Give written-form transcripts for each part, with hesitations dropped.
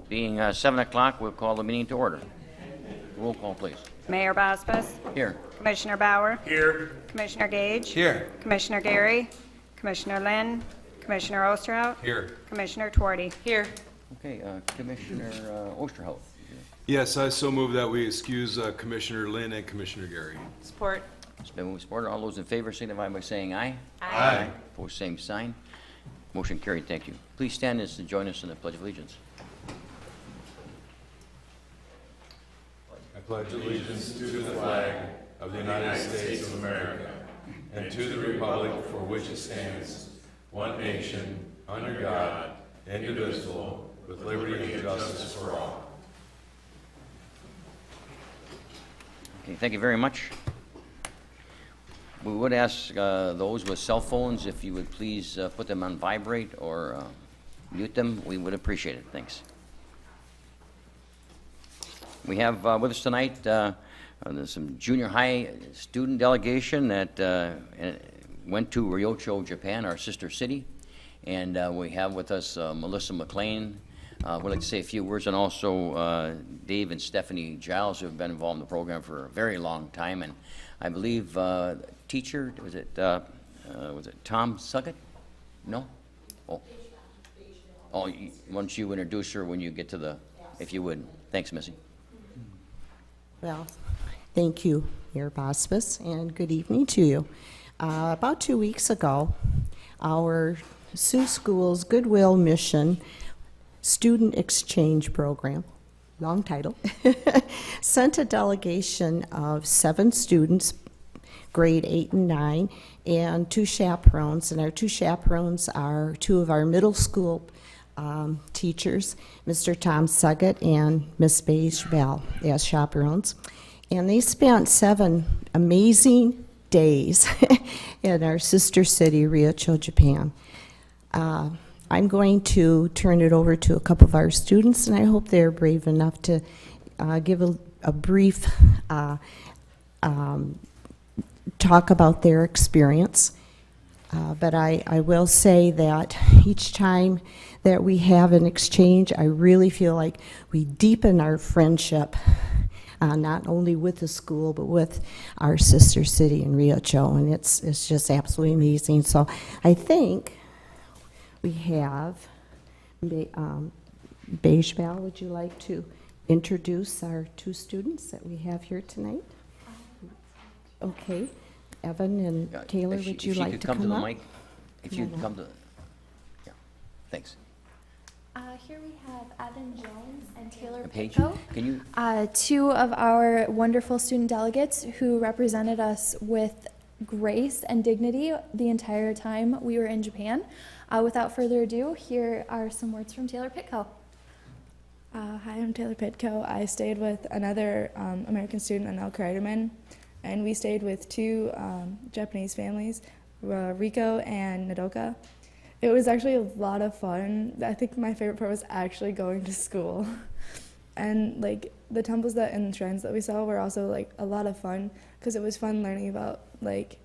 Being 7 o'clock, we'll call the meeting to order. Roll call, please. Mayor Bosbus. Here. Commissioner Bauer. Here. Commissioner Gage. Here. Commissioner Gary. Commissioner Lynn. Commissioner Osterhout. Here. Commissioner Twardy. Here. Okay, Commissioner Osterhout. Yes, I so move that we excuse Commissioner Lynn and Commissioner Gary. Support. It's been moved and supported. All those in favor signify by saying aye. Aye. Opposed, same sign. Motion carried. Thank you. Please stand as to join us in the Pledge of Allegiance. I pledge allegiance to the flag of the United States of America and to the republic for which it stands, one nation, under God, indivisible, with liberty and justice for all. Okay, thank you very much. We would ask those with cell phones if you would please put them on vibrate or mute them. We would appreciate it. Thanks. We have with us tonight there's some junior high student delegation that went to Ryocho, Japan, our sister city. And we have with us Melissa McLean. We'd like to say a few words, and also Dave and Stephanie Giles, who have been involved in the program for a very long time. And I believe teacher, was it Tom Suggett? No? Oh. Oh, once you introduce her when you get to the, if you would. Thanks, Missy. Well, thank you, Mayor Bosbus, and good evening to you. About 2 weeks ago, our Sioux School's Goodwill Mission Student Exchange Program, long title, sent a delegation of 7 students, grade 8 and 9, and 2 chaperones. And our 2 chaperones are 2 of our middle school teachers, Mr. Tom Suggett and Miss Beige Bell, as chaperones. And they spent 7 amazing days in our sister city, Ryocho, Japan. I'm going to turn it over to a couple of our students, and I hope they're brave enough to give a brief talk about their experience. But I will say that each time that we have an exchange, I really feel like we deepen our friendship, not only with the school, but with our sister city in Ryocho, and it's just absolutely amazing. So I think we have, Beige Val, would you like to introduce our 2 students that we have here tonight? Okay. Evan and Taylor, would you like to come to the up? mic? If you'd come to the, yeah, thanks. Here we have Evan Jones and Taylor Paige, Pitko, can you? 2 of our wonderful student delegates who represented us with grace and dignity the entire time we were in Japan. Without further ado, here are some words from Taylor Pitko. Hi, I'm Taylor Pitko. I stayed with another American student, Anel Kreiderman, and we stayed with 2 Japanese families, Riko and Nadoka. It was actually a lot of fun. I think my favorite part was actually going to school. And like the temples and shrines that we saw were also like a lot of fun, because it was fun learning about like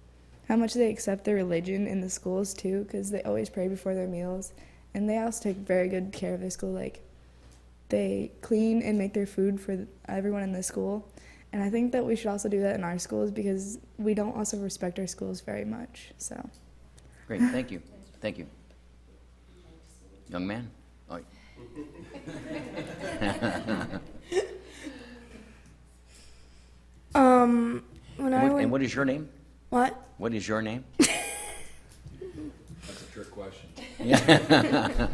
how much they accept their religion in the schools too, because they always pray before their meals, and they also take very good care of their school. Like they clean and make their food for everyone in the school, and I think that we should also do that in our schools, because we don't also respect our schools very much. So Great, thank you. Thank you. Young man? Oh. And what is your name? What? What is your name? That's a trick question. Yeah.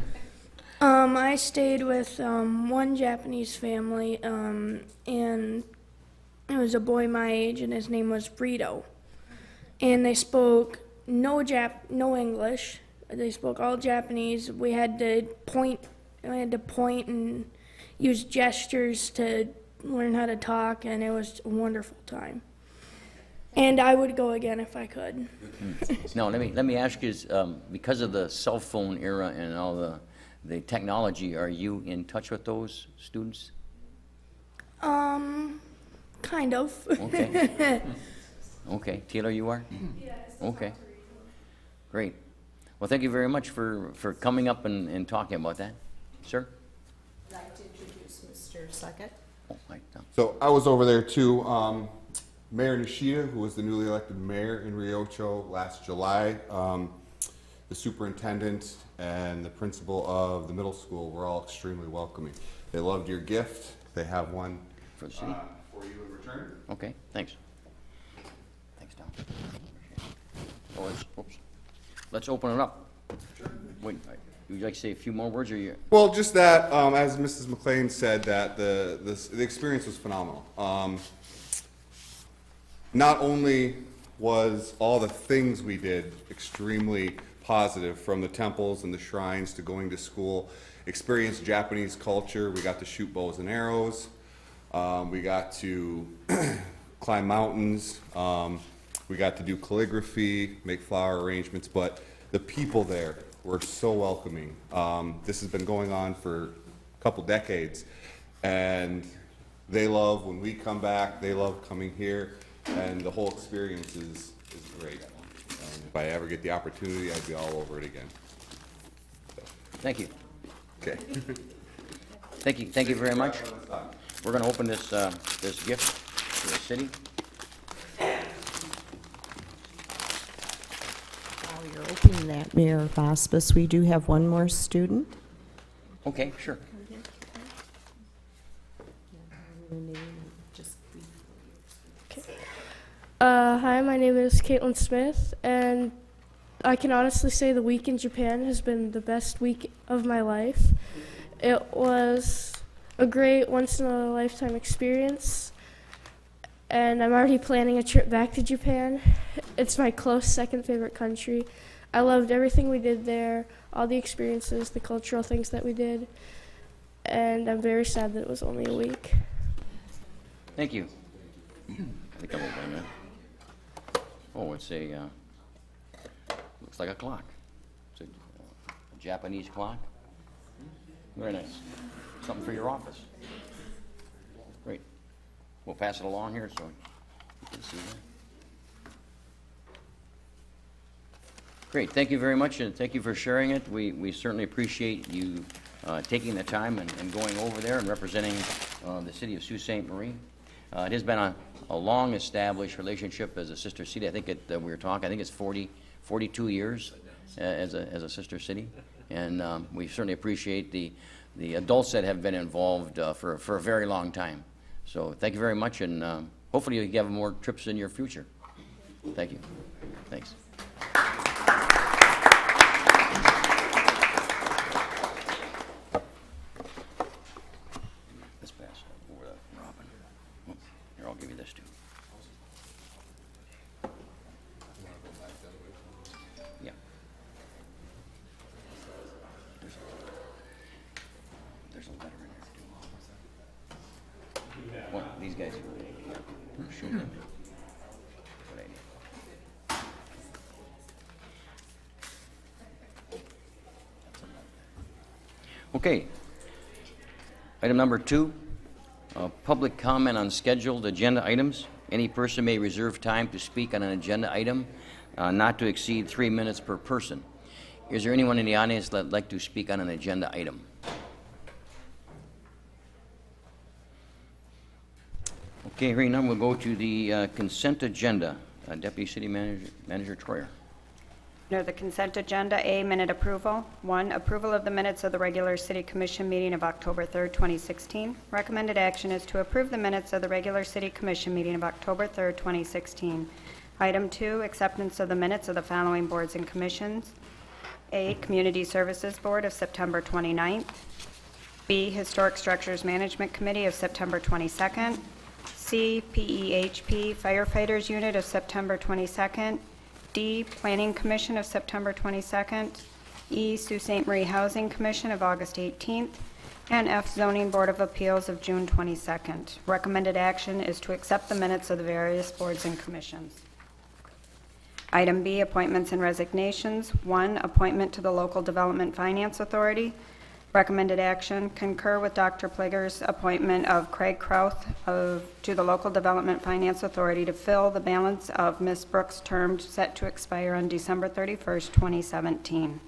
I stayed with one Japanese family, and it was a boy my age, and his name was Brito. And they spoke no English. They spoke all Japanese. We had to point and use gestures to learn how to talk, and it was a wonderful time. And I would go again if I could. No, let me ask you, because of the cell phone era and all the technology, are you in touch with those students? Kind of. Okay. Okay. Taylor, you are? Yeah. Okay. Great. Well, thank you very much for coming up and talking about that. Sir? I'd like to introduce there a second? Oh, right, no. So I was over there too. Mayor Nishida, who was the newly elected mayor in Riocho last July, the superintendent and the principal of the middle school were all extremely welcoming. They loved your gift. They have one For the city? for you in return. Okay, thanks. Thanks, Tom. Oh, let's open it up. Wait, would you like to say a few more words, or you? Well, just that, as Mrs. McLean said, that the experience was phenomenal. Not only was all the things we did extremely positive, from the temples and the shrines to going to school, experienced Japanese culture. We got to shoot bows and arrows. We got to climb mountains. We got to do calligraphy, make flower arrangements, but the people there were so welcoming. This has been going on for a couple decades, and they love when we come back. They love coming here, and the whole experience is great. If I ever get the opportunity, I'd be all over it again. Thank you. Okay. Thank you very much. We're going to open this this gift to the city. While you're opening that, Mayor Vospis, we do have one more student. Okay, sure. Hi, my name is Caitlin Smith, and I can honestly say the week in Japan has been the best week of my life. It was a great once-in-a-lifetime experience, and I'm already planning a trip back to Japan. It's my close second favorite country. I loved everything we did there, all the experiences, the cultural things that we did, and I'm very sad that it was only a week. Thank you. I think I'm opening that. Oh, it's a, looks like a clock. It's a Japanese clock. Very nice. Something for your office. Great. We'll pass it along here so you can see that. Great, thank you very much, and thank you for sharing it. We certainly appreciate you taking the time and going over there and representing the city of Sault Ste. Marie. It has been a long-established relationship as a sister city. I think we were talking, I think it's 42 years as a sister city. And we certainly appreciate the adults that have been involved for a very long time. So thank you very much, and hopefully you have more trips in your future. Thank you. Thanks. Let's pass over to Robin. Oh, here, I'll give you this too. Yeah. There's a letter in there too. Well, these guys are shoot them. Good idea. Okay. Item number 2, public comment on scheduled agenda items. Any person may reserve time to speak on an agenda item, not to exceed 3 minutes per person. Is there anyone in the audience that would like to speak on an agenda item? Okay, hearing none, we'll go to the consent agenda. Deputy City Manager Troyer. Under the consent agenda, A, minute approval. 1, approval of the minutes of the regular City Commission meeting of October 3rd, 2016. Recommended action is to approve the minutes of the regular City Commission meeting of October 3rd, 2016. Item 2, acceptance of the minutes of the following boards and commissions. A, Community Services Board of September 29th. B, Historic Structures Management Committee of September 22nd. C, PEHP Firefighters Unit of September 22nd. D, Planning Commission of September 22nd. E, Sault Ste. Marie Housing Commission of August 18th. And F, Zoning Board of Appeals of June 22nd. Recommended action is to accept the minutes of the various boards and commissions. Item B, appointments and resignations. 1, appointment to the Local Development Finance Authority. Recommended action, concur with Dr. Pligger's appointment of Craig Krauth to the Local Development Finance Authority to fill the balance of Ms. Brooks' term set to expire on December 31st, 2017.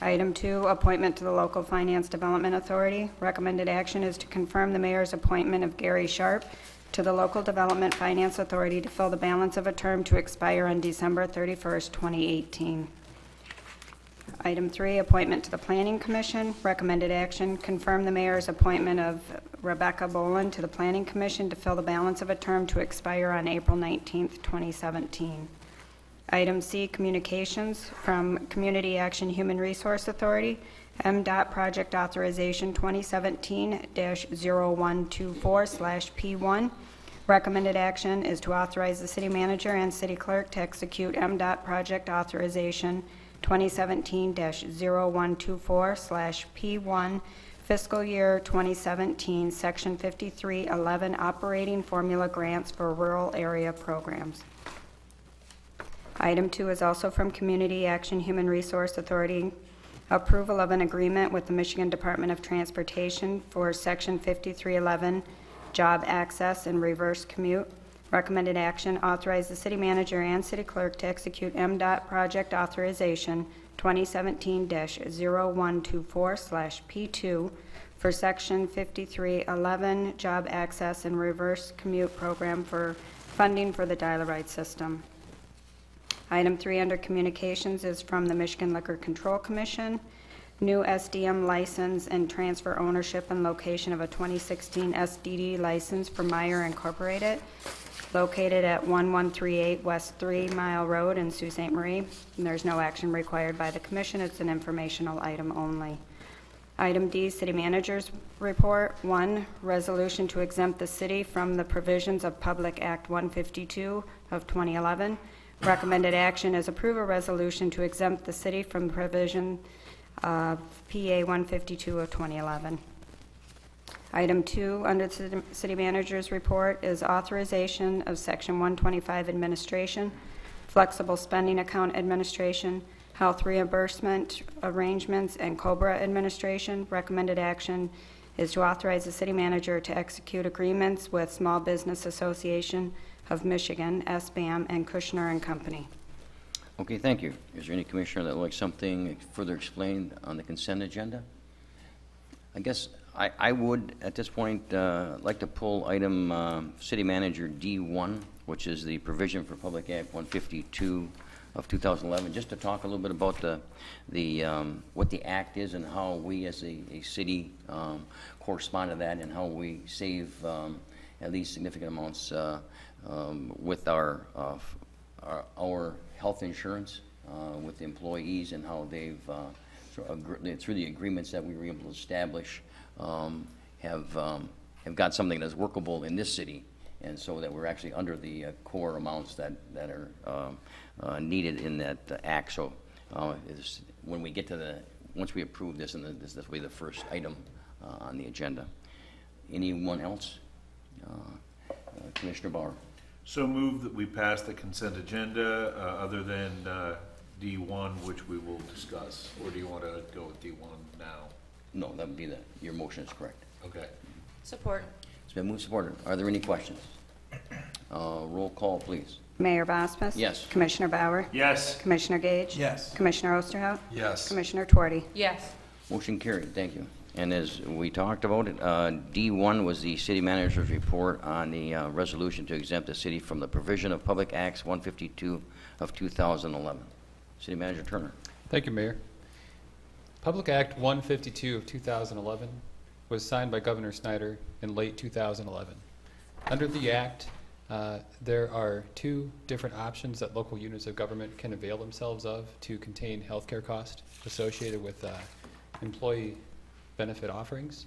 Item 2, appointment to the Local Finance Development Authority. Recommended action is to confirm the mayor's appointment of Gary Sharp to the Local Development Finance Authority to fill the balance of a term to expire on December 31st, 2018. Item 3, appointment to the Planning Commission. Recommended action, confirm the mayor's appointment of Rebecca Boland to the Planning Commission to fill the balance of a term to expire on April 19th, 2017. Item C, communications from Community Action Human Resource Authority, MDOT Project Authorization 2017-0124/P1. Recommended action is to authorize the city manager and city clerk to execute MDOT Project Authorization 2017-0124/P1 fiscal year 2017, Section 5311 operating formula grants for rural area programs. Item 2 is also from Community Action Human Resource Authority, approval of an agreement with the Michigan Department of Transportation for Section 5311 job access and reverse commute. Recommended action, authorize the city manager and city clerk to execute MDOT project authorization 2017-0124/P2 for Section 5311 job access and reverse commute program for funding for the dial-a-ride system. Item 3 under communications is from the Michigan Liquor Control Commission. New SDM license and transfer ownership and location of a 2016 SDD license for Meyer Incorporated, located at 1138 West 3 Mile Road in Sault Ste. Marie. And there's no action required by the commission. It's an informational item only. Item D, City Manager's Report. 1, resolution to exempt the city from the provisions of Public Act 152 of 2011. Recommended action is approve a resolution to exempt the city from provision of PA 152 of 2011. Item 2 under the City Manager's Report is authorization of Section 125 administration, flexible spending account administration, health reimbursement arrangements, and COBRA administration. Recommended action is to authorize the city manager to execute agreements with Small Business Association of Michigan, SBAM, and Kushner and Company. Okay, thank you. Is there any commissioner that would like something further explained on the consent agenda? I guess I would, at this point, like to pull item City Manager D1, which is the provision for Public Act 152 of 2011, just to talk a little bit about what the act is and how we as a city correspond to that, and how we save at least significant amounts with our health insurance with the employees, and how they've through the agreements that we were able to establish have got something that's workable in this city, and so that we're actually under the core amounts that are needed in that act. So when we get to once we approve this, and this will be the first item on the agenda. Anyone else? Commissioner Bauer. So move that we pass the consent agenda, other than D1, which we will discuss. Or do you want to go with D1 now? No, that would be your motion is correct. Okay. Support. It's been moved, supported. Are there any questions? Roll call, please. Mayor Bosmas? Yes. Commissioner Bauer? Yes. Commissioner Gage? Yes. Commissioner Osterhout? Yes. Commissioner Twardy? Yes. Motion carried. Thank you. And as we talked about it, D1 was the city manager's report on the resolution to exempt the city from the provision of Public Acts 152 of 2011. City Manager Turner. Thank you, Mayor. Public Act 152 of 2011 was signed by Governor Snyder in late 2011. Under the act, there are 2 different options that local units of government can avail themselves of to contain healthcare costs associated with employee benefit offerings.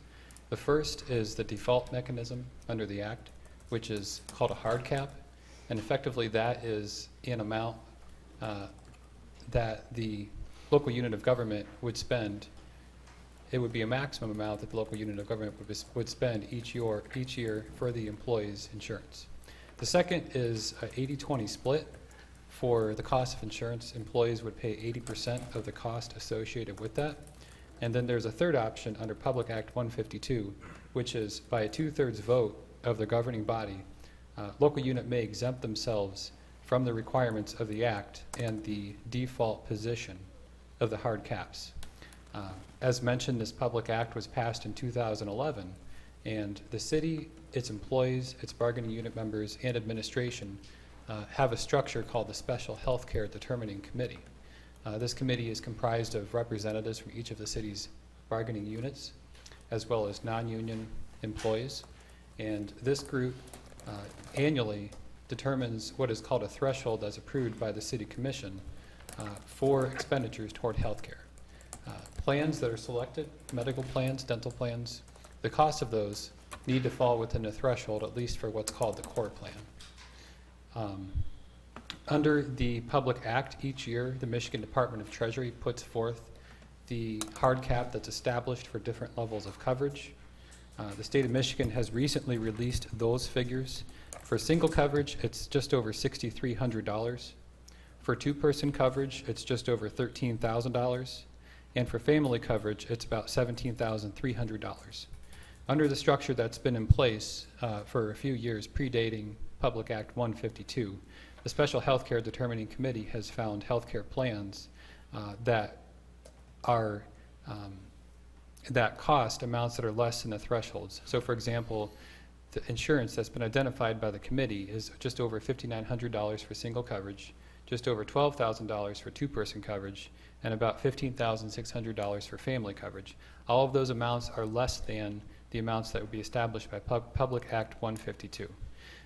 The first is the default mechanism under the act, which is called a hard cap, and effectively that is an amount that the local unit of government would spend. It would be a maximum amount that the local unit of government would spend each year for the employee's insurance. The second is an 80-20 split. For the cost of insurance, employees would pay 80% of the cost associated with that. And then there's a third option under Public Act 152, which is by a 2/3 vote of the governing body, local unit may exempt themselves from the requirements of the act and the default position of the hard caps. As mentioned, this public act was passed in 2011, and the city, its employees, its bargaining unit members, and administration have a structure called the Special Healthcare Determining Committee. This committee is comprised of representatives from each of the city's bargaining units, as well as non-union employees. And this group annually determines what is called a threshold as approved by the City Commission for expenditures toward health care. Plans that are selected, medical plans, dental plans, the cost of those need to fall within a threshold, at least for what's called the core plan. Under the Public Act, each year, the Michigan Department of Treasury puts forth the hard cap that's established for different levels of coverage. The state of Michigan has recently released those figures. For single coverage, it's just over $6,300. For two-person coverage, it's just over $13,000. And for family coverage, it's about $17,300. Under the structure that's been in place for a few years, predating Public Act 152, the Special Healthcare Determining Committee has found healthcare plans that are that cost amounts that are less than the thresholds. So, for example, the insurance that's been identified by the committee is just over $5,900 for single coverage, just over $12,000 for two-person coverage, and about $15,600 for family coverage. All of those amounts are less than the amounts that would be established by Public Act 152.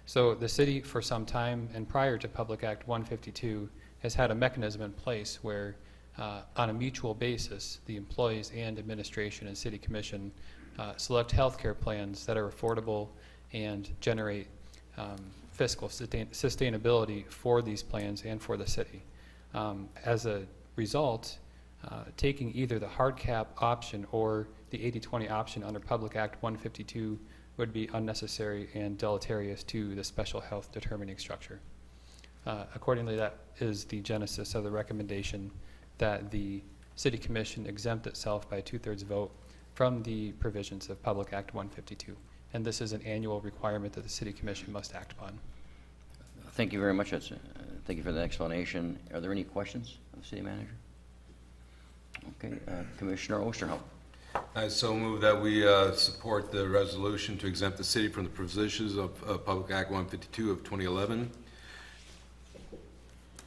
So the city, for some time, and prior to Public Act 152, has had a mechanism in place where, on a mutual basis, the employees and administration and city commission select health care plans that are affordable and generate fiscal sustainability for these plans and for the city. As a result, taking either the hard cap option or the 80-20 option under Public Act 152 would be unnecessary and deleterious to the special health determining structure. Accordingly, that is the genesis of the recommendation that the City Commission exempt itself by a 2/3 vote from the provisions of Public Act 152. And this is an annual requirement that the City Commission must act upon. Thank you very much. Thank you for the explanation. Are there any questions of the city manager? Okay, Commissioner Osterhout. I so move that we support the resolution to exempt the city from the provisions of Public Act 152 of 2011.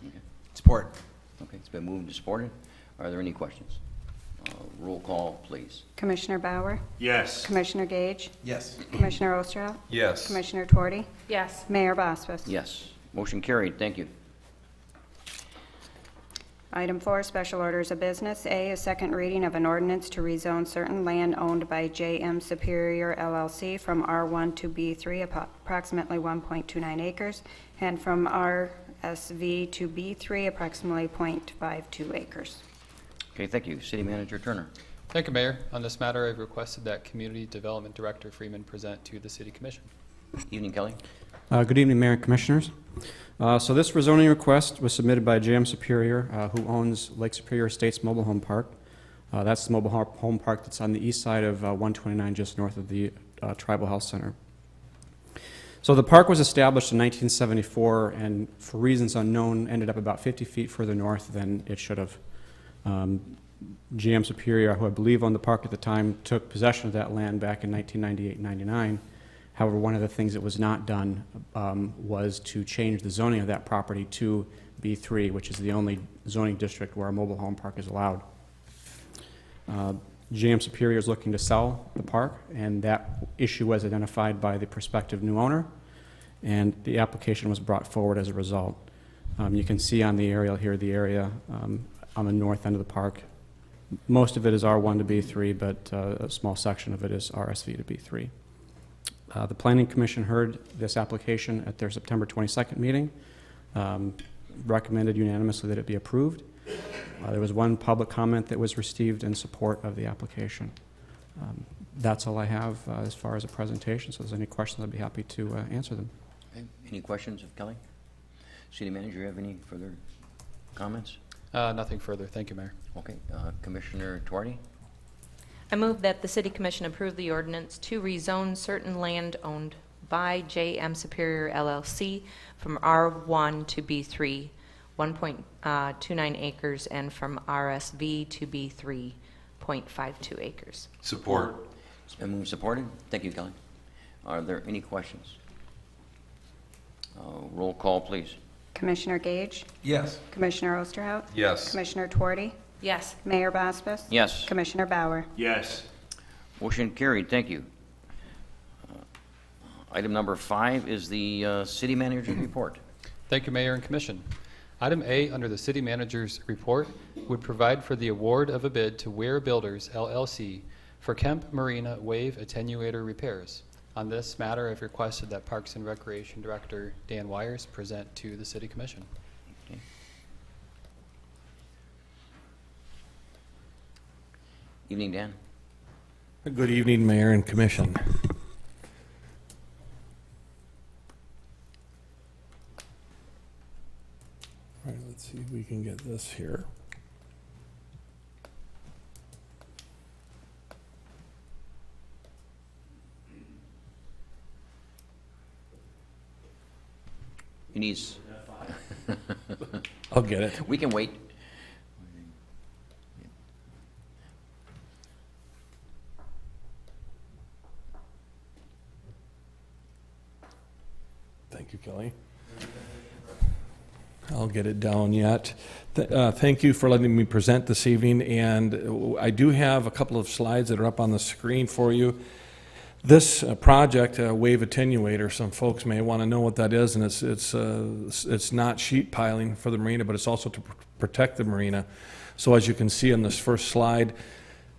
Okay. Support. Okay, it's been moved and supported. Are there any questions? Roll call, please. Commissioner Bauer? Yes. Commissioner Gage? Yes. Commissioner Osterhout? Yes. Commissioner Tuorty? Yes. Mayor Boswis? Yes. Motion carried. Thank you. Item 4, special orders of business. A second reading of an ordinance to rezone certain land owned by J.M. Superior LLC from R1 to B3, approximately 1.29 acres, and from RSV to B3, approximately 0.52 acres. Okay, thank you. City Manager Turner. Thank you, Mayor. On this matter, I've requested that Community Development Director Freeman present to the City Commission. Evening, Kelly. Good evening, Mayor and Commissioners. So this rezoning request was submitted by J.M. Superior, who owns Lake Superior Estates Mobile Home Park. That's the mobile home park that's on the east side of 129, just north of the Tribal Health Center. So the park was established in 1974, and for reasons unknown, ended up about 50 feet further north than it should have. J.M. Superior, who I believe owned the park at the time, took possession of that land back in 1998-99. However, one of the things that was not done was to change the zoning of that property to B3, which is the only zoning district where a mobile home park is allowed. J.M. Superior is looking to sell the park, and that issue was identified by the prospective new owner, and the application was brought forward as a result. You can see on the aerial here the area on the north end of the park. Most of it is R1 to B3, but a small section of it is RSV to B3. The Planning Commission heard this application at their September 22nd meeting, recommended unanimously that it be approved. There was one public comment that was received in support of the application. That's all I have as far as a presentation, so if there's any questions, I'd be happy to answer them. Okay. Any questions of Kelly? City Manager, you have any further comments? Nothing further. Thank you, Mayor. Okay. Commissioner Tuorty? I move that the City Commission approve the ordinance to rezone certain land owned by J.M. Superior LLC from R1 to B3, 1.29 acres, and from RSV to B3, 0.52 acres. Support. It's been moved and supported. Thank you, Kelly. Are there any questions? Roll call, please. Commissioner Gage, Yes. Commissioner Osterhout, Yes. Commissioner Twardy, Yes. Mayor Bosbus, Yes. Commissioner Bauer. Yes. Motion carried. Thank you. Item number 5 is the city manager's report. Thank you, Mayor and Commission. Item A under the City Manager's report would provide for the award of a bid to Ware Builders, LLC for Kemp Marina Wave Attenuator repairs. On this matter, I've requested that Parks and Recreation Director Dan Wires present to the City Commission. Okay. Evening, Dan. Good evening, Mayor and Commission. All right, let's see if we can get this here. He needs, I'll get it. we can wait. Thank you, Kelly. I'll get it down yet. Thank you for letting me present this evening, and I do have a couple of slides that are up on the screen for you. This project, wave attenuator, some folks may want to know what that is, and it's not sheet piling for the marina, but it's also to protect the marina. So as you can see on this first slide,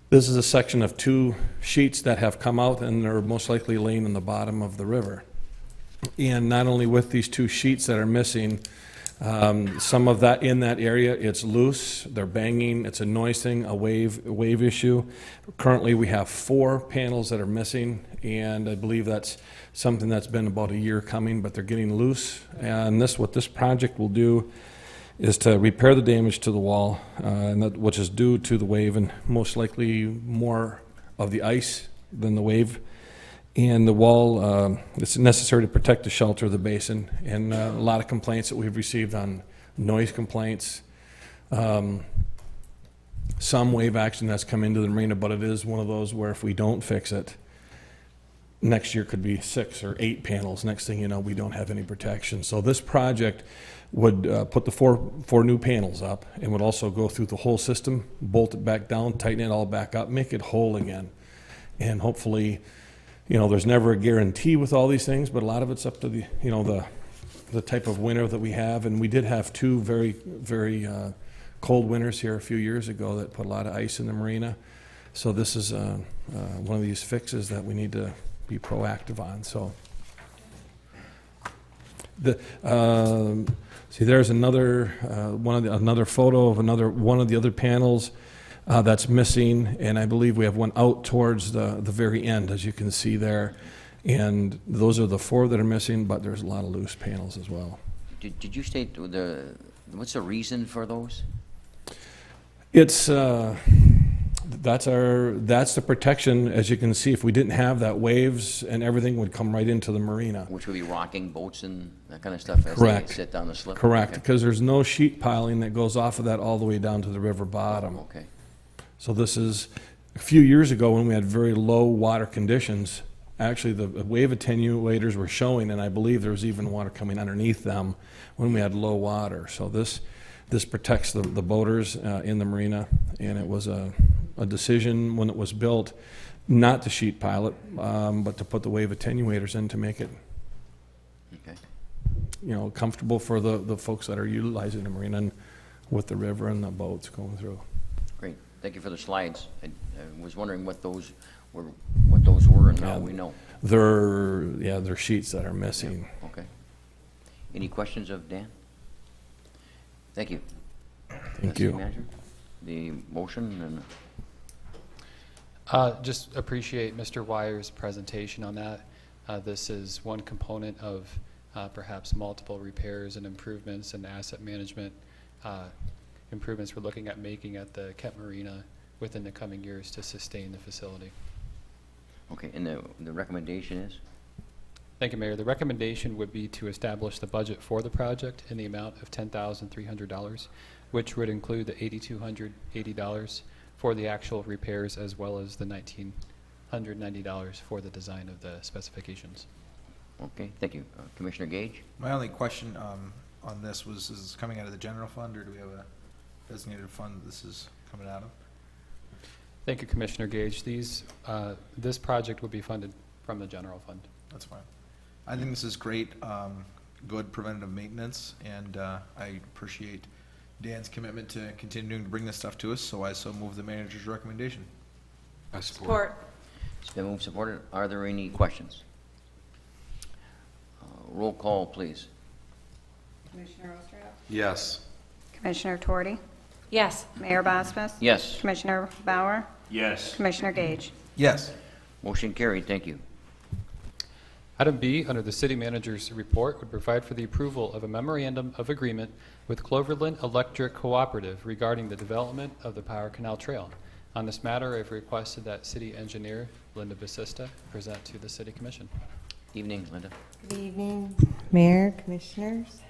this is a section of 2 sheets that have come out and are most likely laying in the bottom of the river. And not only with these 2 sheets that are missing, some of that in that area, it's loose, they're banging, it's a noise thing, a wave issue. Currently, we have 4 panels that are missing, and I believe that's something that's been about a year coming, but they're getting loose. And what this project will do is to repair the damage to the wall, which is due to the wave, and most likely more of the ice than the wave. And the wall, it's necessary to protect the shelter of the basin, and a lot of complaints that we've received on noise complaints, some wave action that's come into the marina, but it is one of those where if we don't fix it, next year could be 6 or 8 panels. Next thing you know, we don't have any protection. So this project would put the four new panels up, and would also go through the whole system, bolt it back down, tighten it all back up, make it whole again, and hopefully, there's never a guarantee with all these things, but a lot of it's up to the type of winter that we have. And we did have 2 very, very cold winters here a few years ago that put a lot of ice in the marina. So this is one of these fixes that we need to be proactive on. So see, there's another another photo of one of the other panels. That's missing, and I believe we have one out towards the very end, as you can see there. And those are the 4 that are missing, but there's a lot of loose panels as well. Did you state what's the reason for those? It's that's the protection. As you can see, if we didn't have that, waves and everything would come right into the marina. Which would be rocking boats and that kind of stuff as Correct. they sit down the slip? Correct, Okay. because there's no sheet piling that goes off of that all the way down to the river bottom. Okay. So this is, a few years ago when we had very low water conditions, actually the wave attenuators were showing, and I believe there was even water coming underneath them when we had low water. So this protects the boaters in the marina, and it was a decision when it was built not to sheet pile it, but to put the wave attenuators in to make it Okay. comfortable for the folks that are utilizing the marina and with the river and the boats going through. Great. Thank you for the slides. I was wondering what those were, and now we know. They're sheets that are missing. Okay. Any questions of Dan? Thank you. Thank City you. Manager, the motion Just appreciate Mr. Wires' presentation on that. This is one component of perhaps multiple repairs and improvements and asset management improvements we're looking at making at the Kemp Marina within the coming years to sustain the facility. Okay, and the recommendation is? Thank you, Mayor. The recommendation would be to establish the budget for the project in the amount of $10,300, which would include the $8,280 for the actual repairs as well as the $1,990 for the design of the specifications. Okay, thank you. Commissioner Gage? My only question on this was, is this coming out of the general fund, or do we have a designated fund that this is coming out of? Thank you, Commissioner Gage. This project will be funded from the general fund. That's fine. I think this is great, good preventative maintenance, and I appreciate Dan's commitment to continuing to bring this stuff to us, so I so move the manager's recommendation. I support. It's been moved, supported. Are there any questions? Roll call, please. Commissioner Ostrov? Yes. Commissioner Torty? Yes. Mayor Bosmas? Yes. Commissioner Bauer? Yes. Commissioner Gage? Yes. Motion carried. Thank you. Item B, under the city manager's report, would provide for the approval of a memorandum of agreement with Cloverland Electric Cooperative regarding the development of the Power Canal Trail. On this matter, I've requested that city engineer Linda Basista present to the city commission. Evening, Linda. Good evening, Mayor, Commissioners.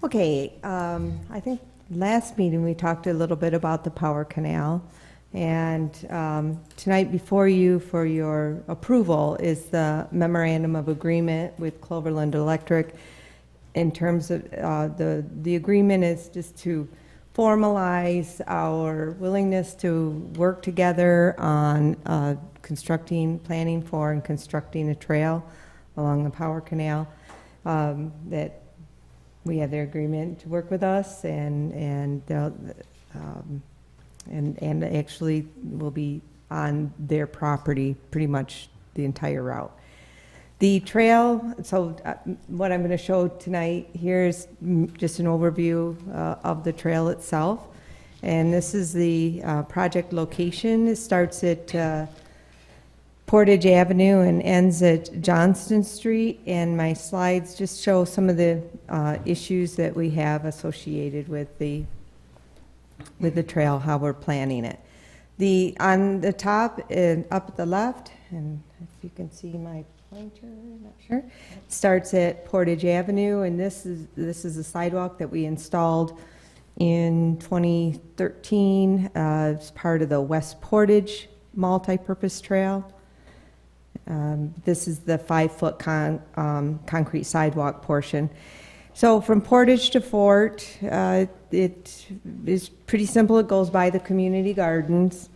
Okay, I think last meeting we talked a little bit about the Power Canal, and tonight before you for your approval is the memorandum of agreement with Cloverland Electric. In terms of the agreement is just to formalize our willingness to work together on planning for and constructing a trail along the Power Canal. That we have their agreement to work with us, and actually will be on their property pretty much the entire route. The trail, so what I'm going to show tonight here is just an overview of the trail itself. And this is the project location. It starts at Portage Avenue and ends at Johnston Street. And my slides just show some of the issues that we have associated with the trail, how we're planning it. On the top and up at the left, and if you can see my pointer, not sure, starts at Portage Avenue, and this is a sidewalk that we installed in 2013 as part of the West Portage multi-purpose trail. This is the 5-foot concrete sidewalk portion. So from Portage to Fort, it is pretty simple. It goes by the community gardens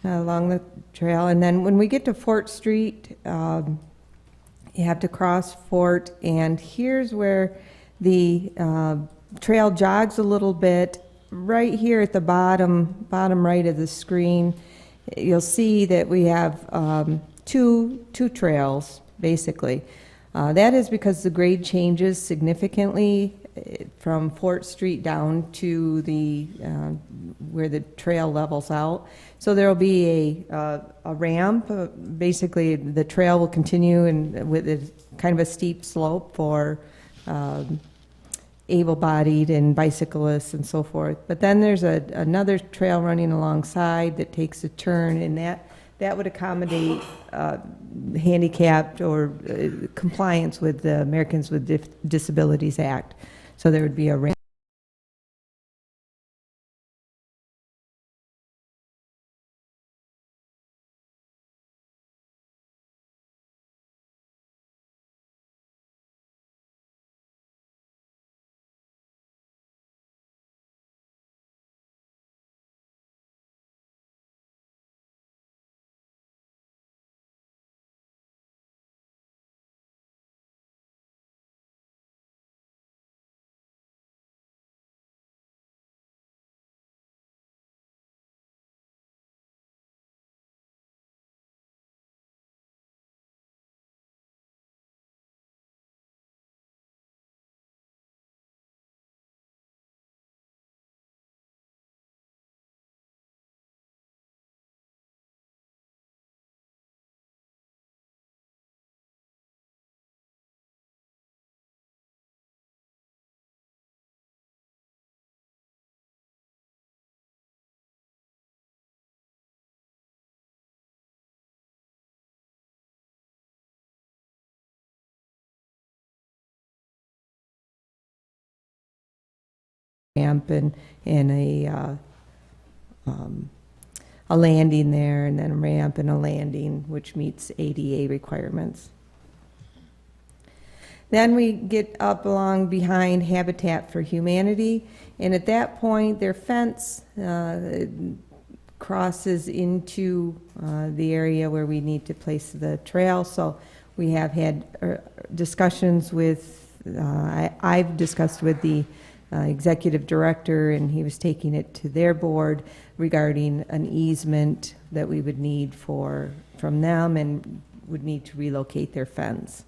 along the trail. And then when we get to Fort Street, you have to cross Fort. And here's where the trail jogs a little bit. Right here at the bottom right of the screen, you'll see that we have two trails, basically. That is because the grade changes significantly from Fort Street down to the where the trail levels out. So there will be a ramp. Basically, the trail will continue and with a kind of a steep slope for able-bodied and bicyclists and so forth. But then there's another trail running alongside that takes a turn, and that would accommodate handicapped or compliance with the Americans with Disabilities Act. So there would be a ramp. ramp and a landing there, and then a ramp and a landing, which meets ADA requirements. Then we get up along behind Habitat for Humanity, and at that point, their fence crosses into the area where we need to place the trail. So we have had discussions with, I've discussed with the executive director, and he was taking it to their board regarding an easement that we would need from them and would need to relocate their fence.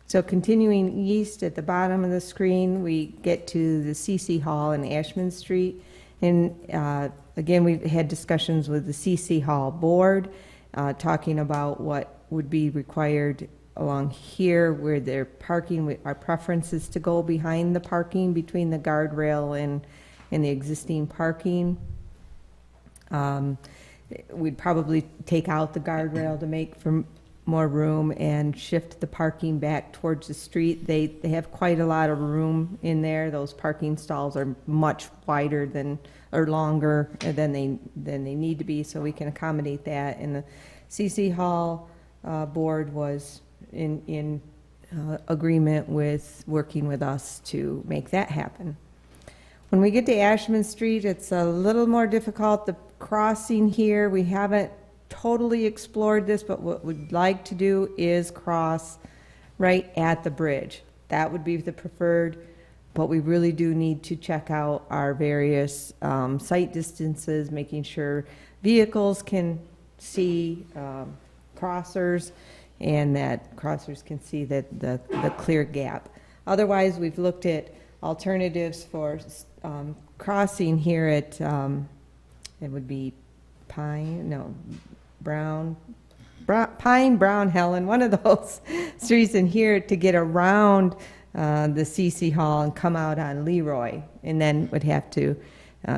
So continuing east at the bottom of the screen, we get to the CC Hall in Ashman Street. And again, we've had discussions with the CC Hall board, talking about what would be required along here where they're parking. Our preference is to go behind the parking between the guardrail and the existing parking. We'd probably take out the guardrail to make for more room and shift the parking back towards the street. They have quite a lot of room in there. Those parking stalls are much wider than, or longer than they need to be, so we can accommodate that. And the CC Hall board was in agreement with working with us to make that happen. When we get to Ashman Street, it's a little more difficult. The crossing here, we haven't totally explored this, but what we'd like to do is cross right at the bridge. That would be the preferred, but we really do need to check out our various sight distances, making sure vehicles can see crossers and that crossers can see the clear gap. Otherwise, we've looked at alternatives for crossing here at, it would be Pine, Brown, Helen, one of those streets in here to get around the CC Hall and come out on Leroy, and then would have to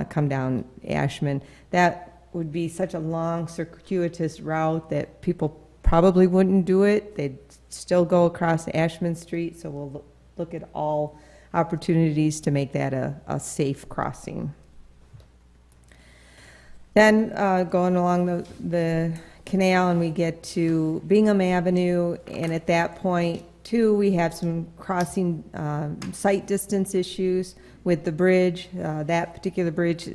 come down Ashman. That would be such a long, circuitous route that people probably wouldn't do it. They'd still go across Ashman Street, so we'll look at all opportunities to make that a safe crossing. Then going along the canal, and we get to Bingham Avenue, and at that point too we have some crossing sight distance issues with the bridge. That particular bridge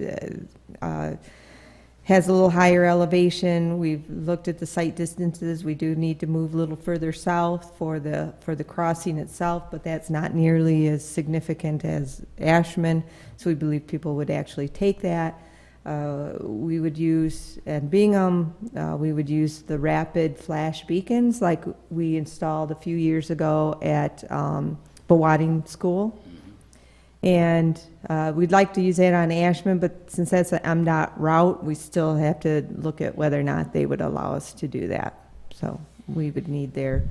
has a little higher elevation. We've looked at the sight distances. We do need to move a little further south for the crossing itself, but that's not nearly as significant as Ashman, so we believe people would actually take that. We would use, at Bingham, we would use the rapid flash beacons like we installed a few years ago at Bawading School. And we'd like to use that on Ashman, but since that's an MDOT route, we still have to look at whether or not they would allow us to do that. So we would need their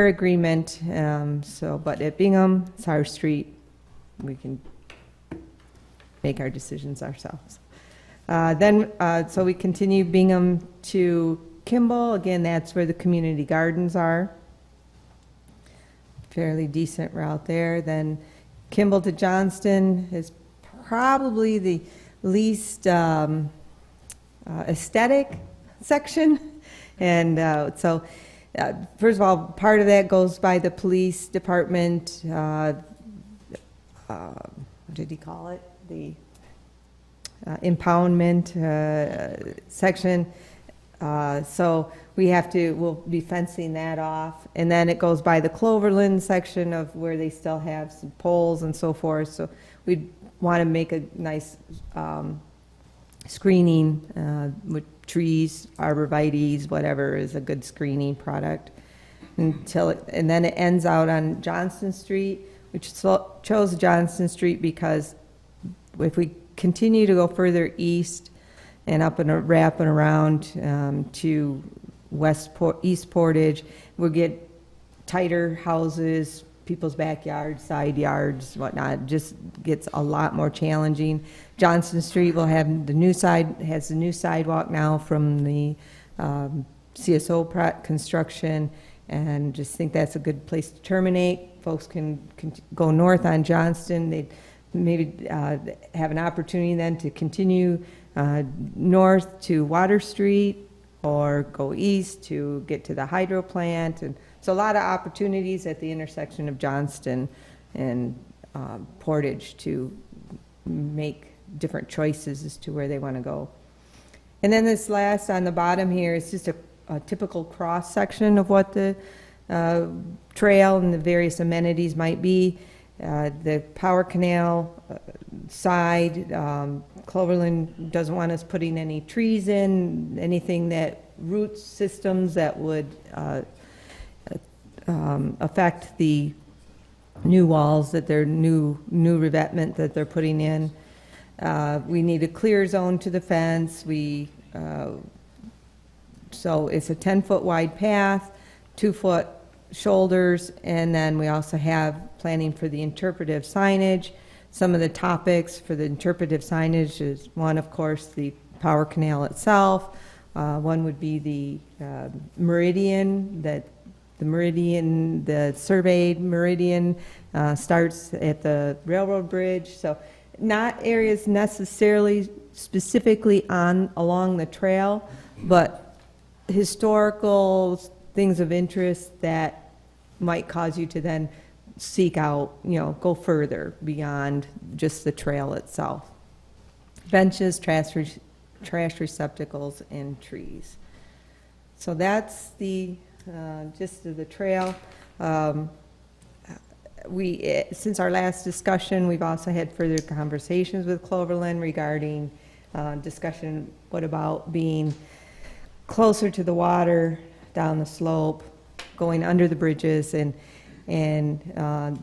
agreement. But at Bingham, it's our street, we can make our decisions ourselves. So we continue Bingham to Kimball. Again, that's where the community gardens are. Fairly decent route there. Then Kimball to Johnston is probably the least aesthetic section. And first of all, part of that goes by the police department. What did he call it? The impoundment section. So we'll be fencing that off. And then it goes by the Cloverland section of where they still have some poles and so forth. So we'd want to make a nice screening with trees, arborvitaes, whatever is a good screening product. And then it ends out on Johnston Street. We chose Johnston Street because if we continue to go further east and up and wrapping around to East Portage, we'll get tighter houses, people's backyards, side yards, whatnot. It just gets a lot more challenging. Johnston Street will have has the new sidewalk now from the CSO construction, and just think that's a good place to terminate. Folks can go north on Johnston. maybe have an opportunity then to continue north to Water Street or go east to get to the hydro plant. And so a lot of opportunities at the intersection of Johnston and Portage to make different choices as to where they want to go. And then this last on the bottom here is just a typical cross section of what the trail and the various amenities might be. The power canal side, Cloverland doesn't want us putting any trees in, anything that root systems that would affect the new walls that they're new revetment that they're putting in. We need a clear zone to the fence. So it's a 10-foot wide path, 2-foot shoulders, and then we also have planning for the interpretive signage. Some of the topics for the interpretive signage is one, of course, the power canal itself. One would be the meridian, the surveyed meridian starts at the railroad bridge. So not areas necessarily specifically along the trail, but historical things of interest that might cause you to then seek out, go further beyond just the trail itself. Benches, trash receptacles, and trees. So that's the gist of the trail. Since our last discussion, we've also had further conversations with Cloverland regarding discussion, what about being closer to the water, down the slope, going under the bridges, and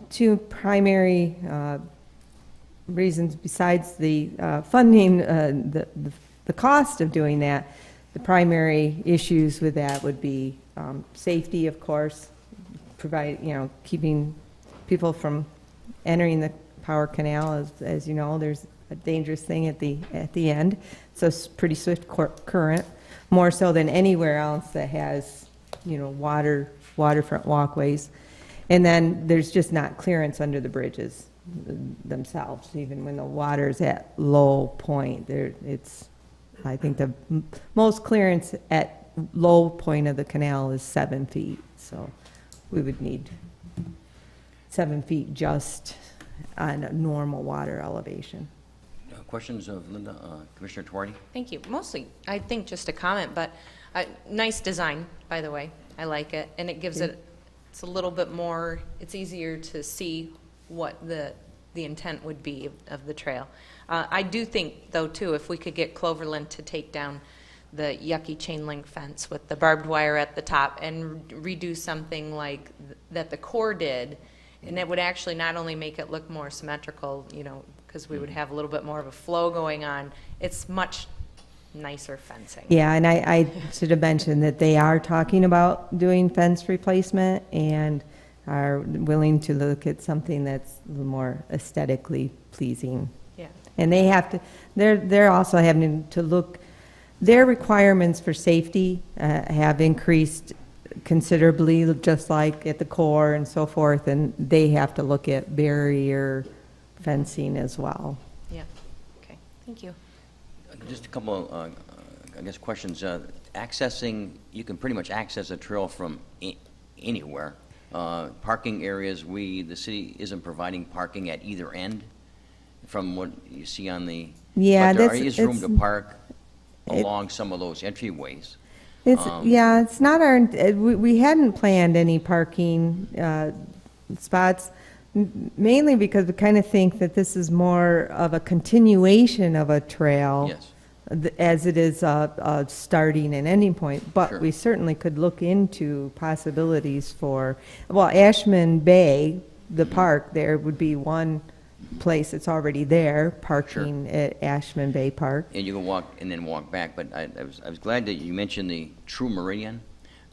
two primary reasons besides the funding, the cost of doing that. The primary issues with that would be safety, of course, keeping people from entering the power canal. As you know, there's a dangerous thing at the end, so it's pretty swift current, more so than anywhere else that has waterfront walkways. And then there's just not clearance under the bridges themselves, even when the water's at low point. I think the most clearance at low point of the canal is 7 feet, so we would need 7 feet just on a normal water elevation. Questions of Linda, Commissioner Tuardi? Thank you. Mostly, I think just a comment, but nice design, by the way. I like it, and it gives it's a little bit more, it's easier to see what the intent would be of the trail. I do think, though, too, if we could get Cloverland to take down the yucky chain link fence with the barbed wire at the top and redo something like that the Corps did, and it would actually not only make it look more symmetrical, because we would have a little bit more of a flow going on, it's much nicer fencing. Yeah, and I should have mentioned that they are talking about doing fence replacement and are willing to look at something that's a little more aesthetically pleasing. Yeah. And they have to, they're also having to look, their requirements for safety have increased considerably, just like at the Corps and so forth, and they have to look at barrier fencing as well. Yeah. Okay. Thank you. Just a couple of, I guess, questions. Accessing, you can pretty much access a trail from anywhere. Parking areas, the city isn't providing parking at either end from what you see on the... Yeah, but there is room to park along some of those entryways. It's not our, we hadn't planned any parking spots, mainly because we kind of think that this is more of a continuation of a trail. Yes. As it is a starting and ending point, but we certainly could look into possibilities for, Ashman Bay, the park there would be one place that's already there, parking at Ashman Bay Park. And you can walk and then walk back, but I was glad that you mentioned the true meridian,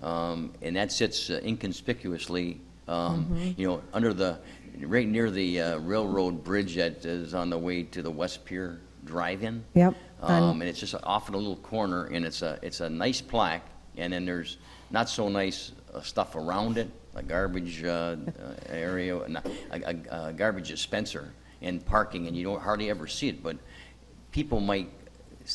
and that sits inconspicuously, under right near the railroad bridge that is on the way to the West Pier Drive-In. Yep. And it's just off in a little corner, and it's a nice plaque, and then there's not so nice stuff around it, a garbage area, a garbage dispenser, and parking, and you don't hardly ever see it, but people might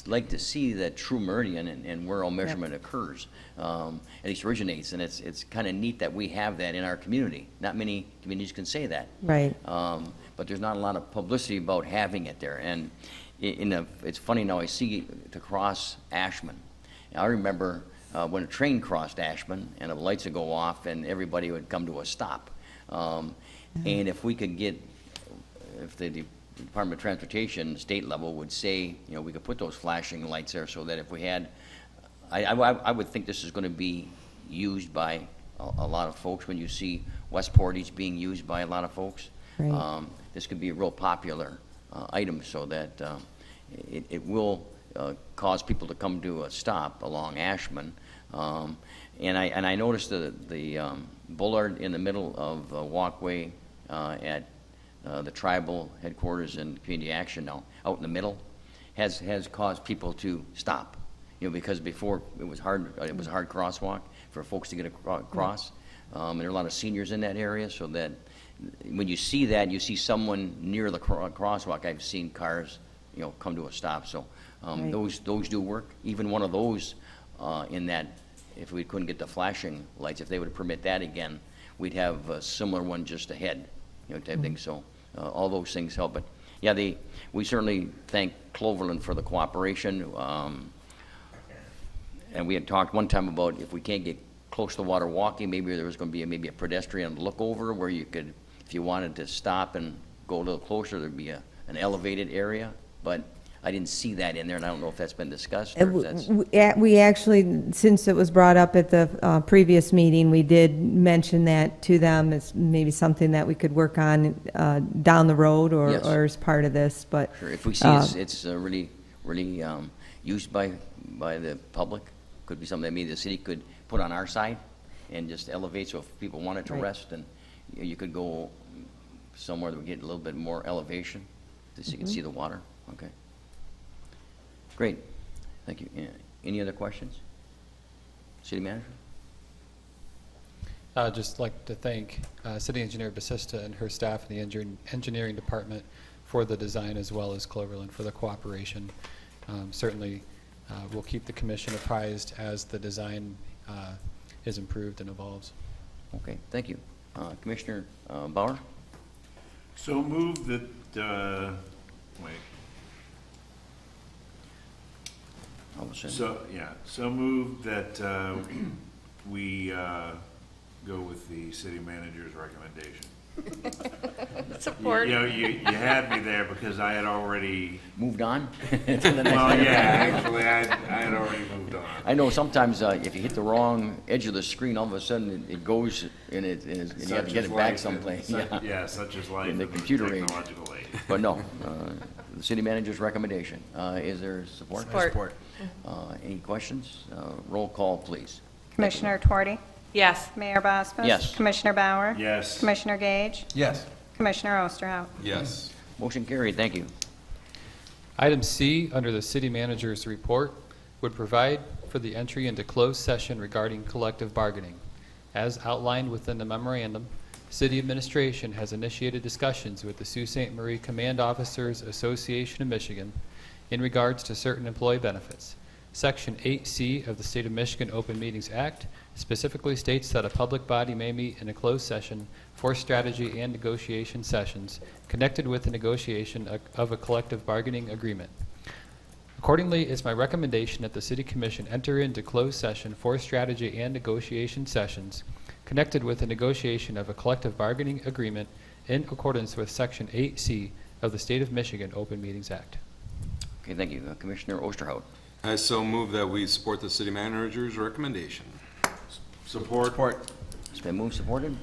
like to see that true meridian and where all measurement occurs, at least originates, and it's kind of neat that we have that in our community. Not many communities can say that. Right. But there's not a lot of publicity about having it there, and it's funny now, I see to cross Ashman. I remember when a train crossed Ashman and the lights would go off and everybody would come to a stop. And if we could get, if the Department of Transportation, state level, would say, you know, we could put those flashing lights there so that if we had, I would think this is going to be used by a lot of folks. When you see West Portage being used by a lot of folks, Right. this could be a real popular item, so that it will cause people to come to a stop along Ashman. And I noticed the bollard in the middle of the walkway at the tribal headquarters and community action now, out in the middle, has caused people to stop. You know, because before it was a hard crosswalk for folks to get across. And there are a lot of seniors in that area, so that when you see that, you see someone near the crosswalk, I've seen cars, you know, come to a stop. So Right. those do work. Even one of those in that, if we couldn't get the flashing lights, if they would permit that again, we'd have a similar one just ahead, you know, type thing. So all those things help. But yeah, we certainly thank Cloverland for the cooperation. And we had talked one time about if we can't get close to the water walking, maybe there was going to be maybe a pedestrian look over where you could, if you wanted to stop and go a little closer, there'd be an elevated area. But I didn't see that in there, and I don't know if that's been discussed or if that's... We actually, since it was brought up at the previous meeting, we did mention that to them as maybe something that we could work on down the road or, Yes. or as part of this, but... Sure, if we see it's really used by the public, could be something that maybe the city could put on our side and just elevate, so if people wanted to Right. rest, and you could go somewhere that would get a little bit more elevation, so you can see the water. Okay. Great, thank you. Any other questions? City Manager? I'd just like to thank City Engineer Basista and her staff in the engineering department for the design, as well as Cloverland for the cooperation. Certainly, we'll keep the commission apprised as the design is improved and evolves. Okay, thank you. Commissioner Bauer? So move that, wait. So move that we go with the city manager's recommendation. Support. You know, you had me there because I had already... Moved on? To the next Well, item. yeah, actually, I had already moved on. I know sometimes if you hit the wrong edge of the screen, all of a sudden it goes and you have to get it back someplace. Yeah, such is life In the in computer age. technological age. But no, the city manager's recommendation. Is there support? Support. Any questions? Roll call, please. Commissioner Twardy? Yes. Mayor Bospas? Yes. Commissioner Bauer? Yes. Commissioner Gage? Yes. Commissioner Osterhout? Yes. Motion carried, thank you. Item C, under the city manager's report, would provide for the entry into closed session regarding collective bargaining. As outlined within the memorandum, city administration has initiated discussions with the Sault Ste. Marie Command Officers Association of Michigan in regards to certain employee benefits. Section 8C of the State of Michigan Open Meetings Act specifically states that a public body may meet in a closed session for strategy and negotiation sessions connected with the negotiation of a collective bargaining agreement. Accordingly, it's my recommendation that the City Commission enter into closed session for strategy and negotiation sessions connected with the negotiation of a collective bargaining agreement in accordance with Section 8C of the State of Michigan Open Meetings Act. Okay, thank you. Commissioner Osterhout? I so move that we support the city manager's recommendation. Support. It's been moved, supported.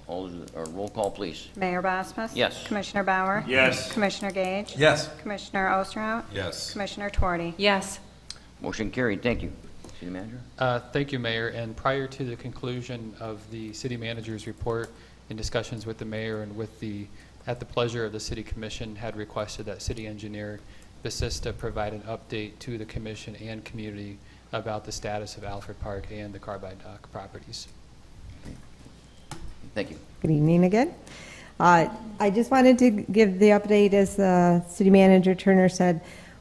Roll call, please. Mayor Bospas? Yes. Commissioner Bauer? Yes. Commissioner Gage? Yes. Commissioner Osterhout? Yes. Commissioner Twardy? Yes. Motion carried, thank you. City manager? Thank you, Mayor. And prior to the conclusion of the city manager's report, in discussions with the mayor and at the pleasure of the city commission, had requested that city engineer Basista provide an update to the commission and community about the status of Alfred Park and the Carbide Dock properties. Thank you. Good evening again. I just wanted to give the update, as City Manager Turner said.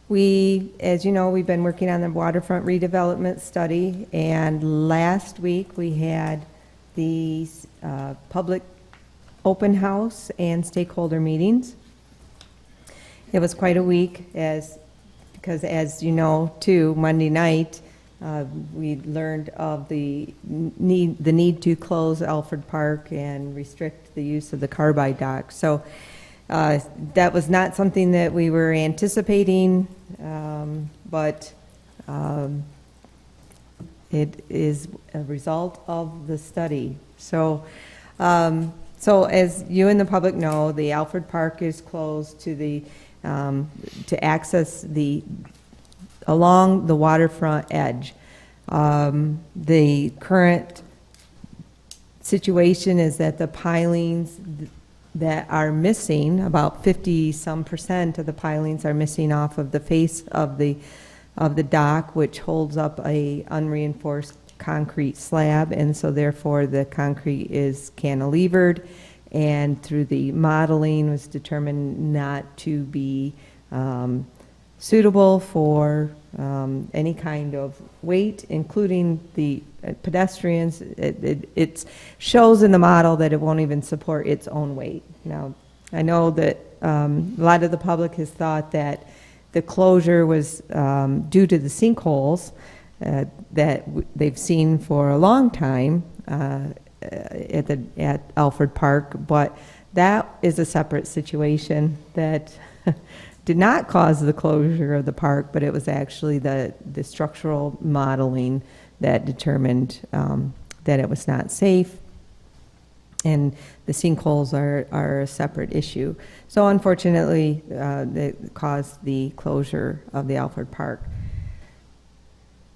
We, as you know, we've been working on the waterfront redevelopment study, and last week we had the public open house and stakeholder meetings. It was quite a week, because as you know, too, Monday night, we learned of the need to close Alfred Park and restrict the use of the carbide dock. So that was not something that we were anticipating, but it is a result of the study. So, so as you and the public know, the Alfred Park is closed to access along the waterfront edge. The current situation is that the pilings that are missing, about 50% of the pilings are missing off of the face of the dock, which holds up a unreinforced concrete slab, and so therefore the concrete is cantilevered, and through the modeling was determined not to be suitable for any kind of weight, including the pedestrians. It shows in the model that it won't even support its own weight. Now, I know that a lot of the public has thought that the closure was due to the sinkholes that they've seen for a long time at Alfred Park, but that is a separate situation that did not cause the closure of the park, but it was actually the structural modeling that determined that it was not safe, and the sinkholes are a separate issue. So unfortunately, that caused the closure of the Alfred Park.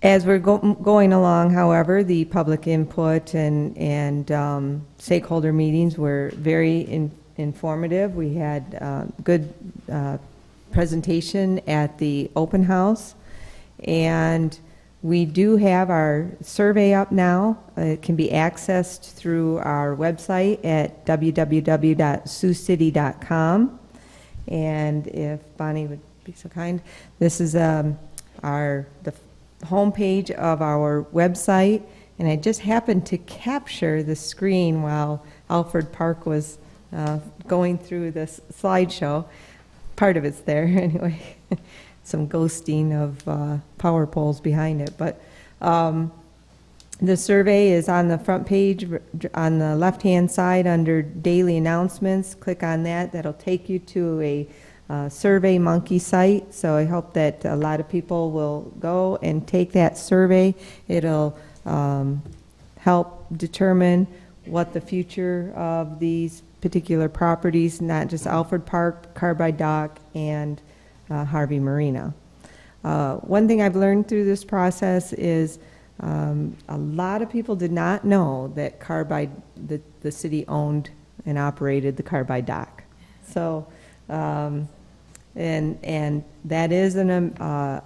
As we're going along, however, the public input and stakeholder meetings were very informative. We had good presentation at the open house, and we do have our survey up now. It can be accessed through our website at www.saultcity.com. And if Bonnie would be so kind, this is the homepage of our website, and I just happened to capture the screen while Alfred Park was going through this slideshow. Part of it's there anyway. Some ghosting of power poles behind it, but the survey is on the front page on the left-hand side under daily announcements. Click on that. That'll take you to a Survey Monkey site. So I hope that a lot of people will go and take that survey. It'll help determine what the future of these particular properties, not just Alfred Park, Carbide Dock, and Harvey Marina. One thing I've learned through this process is a lot of people did not know that Carbide, the city owned and operated the Carbide Dock. So, and that is an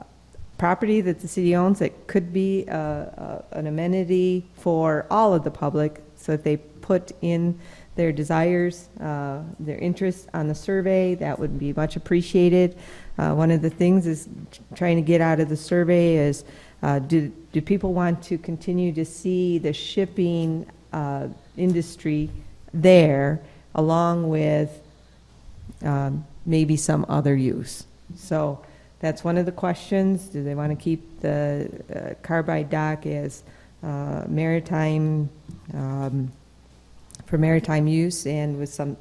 property that the city owns that could be an amenity for all of the public. So if they put in their desires, their interests on the survey, that would be much appreciated. One of the things is trying to get out of the survey is, do people want to continue to see the shipping industry there along with maybe some other use? So that's one of the questions. Do they want to keep the Carbide Dock as maritime, for maritime use, and with some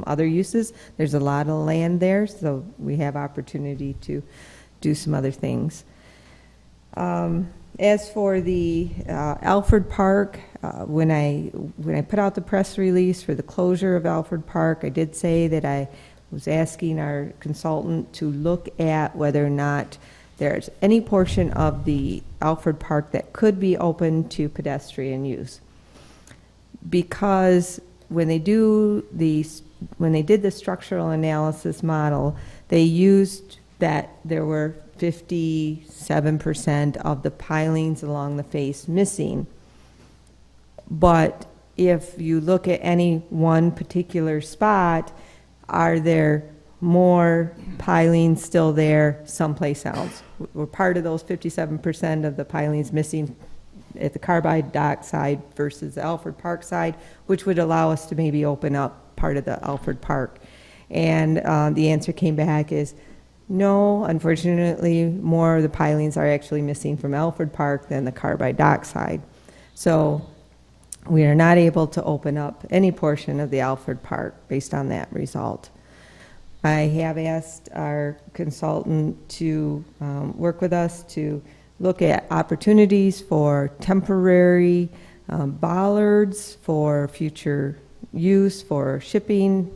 other uses? There's a lot of land there, so we have opportunity to do some other things. As for the Alfred Park, when I put out the press release for the closure of Alfred Park, I did say that I was asking our consultant to look at whether or not there's any portion of the Alfred Park that could be open to pedestrian use. Because when they did the structural analysis model, they used that there were 57% of the pilings along the face missing. But if you look at any one particular spot, are there more pilings still there someplace else? We're part of those 57% of the pilings missing at the Carbide Dock side versus the Alfred Park side, which would allow us to maybe open up part of the Alfred Park. And the answer came back is no, unfortunately, more of the pilings are actually missing from Alfred Park than the Carbide Dock side. So we are not able to open up any portion of the Alfred Park based on that result. I have asked our consultant to work with us to look at opportunities for temporary bollards for future use for shipping,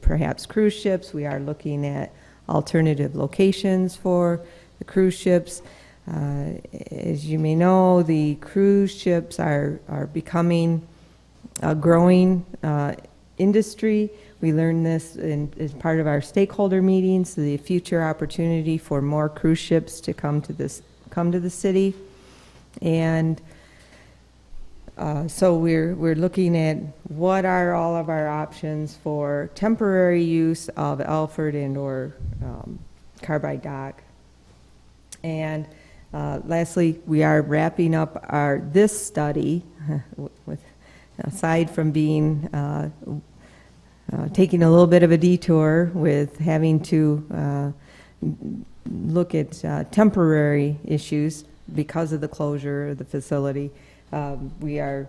perhaps cruise ships. We are looking at alternative locations for the cruise ships. As you may know, the cruise ships are becoming a growing industry. We learned this as part of our stakeholder meetings, the future opportunity for more cruise ships to come to the city. And so we're looking at what are all of our options for temporary use of Alfred and or Carbide Dock. And lastly, we are wrapping up this study with, aside from being taking a little bit of a detour with having to look at temporary issues because of the closure of the facility. We're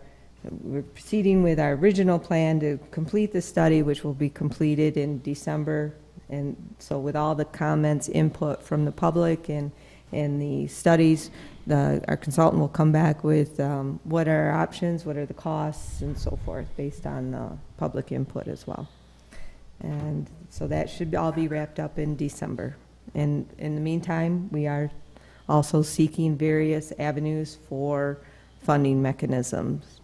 proceeding with our original plan to complete the study, which will be completed in December. And so with all the comments, input from the public and the studies, our consultant will come back with what are our options, what are the costs, and so forth, based on public input as well. And so that should all be wrapped up in December. And in the meantime, we are also seeking various avenues for funding mechanisms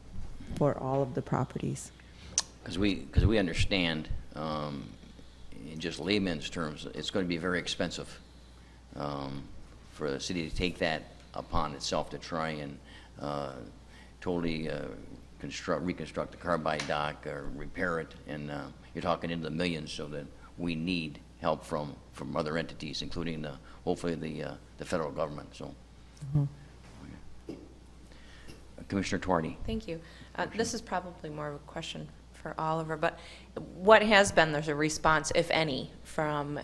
for all of the properties. Because we understand, in just layman's terms, it's going to be very expensive for the city to take that upon itself to try and totally reconstruct the Carbide Dock or repair it, and you're talking into the millions, so that we need help from other entities, including hopefully the federal government. So, Commissioner Tuardi. Thank you. This is probably more of a question for Oliver, but what has been the response, if any, from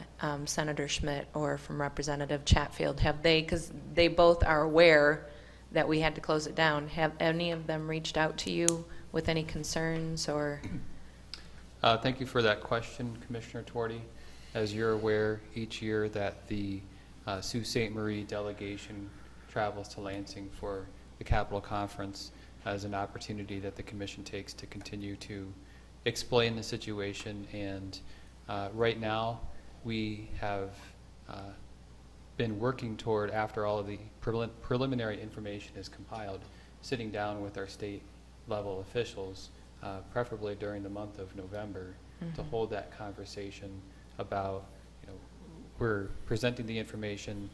Senator Schmidt or from Representative Chatfield? Have they, because they both are aware that we had to close it down, have any of them reached out to you with any concerns or? Thank you for that question, Commissioner Tuardi. As you're aware, each year that the Sault Ste. Marie delegation travels to Lansing for the Capitol Conference as an opportunity that the Commission takes to continue to explain the situation. And right now, we have been working toward, after all of the preliminary information is compiled, sitting down with our state level officials, preferably during the month of November, to hold that conversation about, we're presenting the information,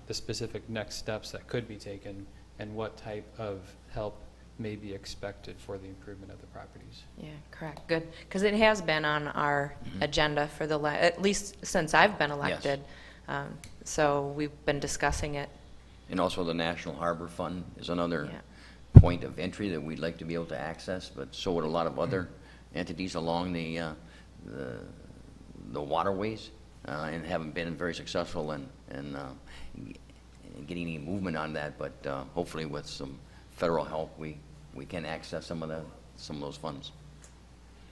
the specific next steps that could be taken, and what type of help may be expected for the improvement of the properties. Yeah, correct. Good. Because it has been on our agenda for at least since I've been elected. Yes. So we've been discussing it. And also the National Harbor Fund is another point of entry that we'd like to be able to access, but so would a lot of other entities along the waterways, and haven't been very successful in getting any movement on that. But hopefully, with some federal help, we can access some of those funds.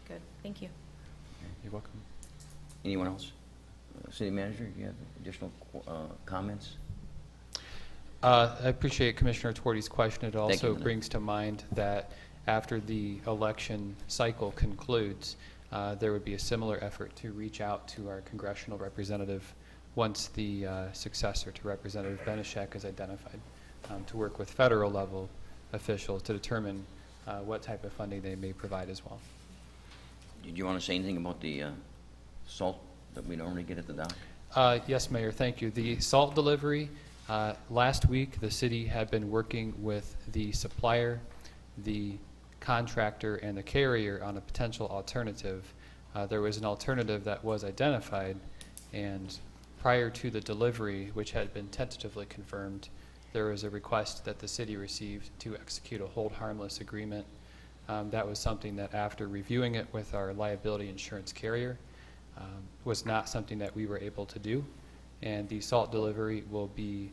Good. Thank you. You're welcome. Anyone else? City Manager, do you have additional comments? I appreciate Commissioner Tuardi's question. It also brings to mind that after the election cycle concludes, there would be a similar effort to reach out to our congressional representative once the successor to Representative Benishek is identified, to work with federal level officials to determine what type of funding they may provide as well. Did you want to say anything about the salt that we normally get at the dock? Yes, Mayor, thank you. The salt delivery, last week the city had been working with the supplier, the contractor and the carrier on a potential alternative. There was an alternative that was identified, and prior to the delivery, which had been tentatively confirmed, there was a request that the city received to execute a hold harmless agreement. That was something that, after reviewing it with our liability insurance carrier, was not something that we were able to do. And the salt delivery will be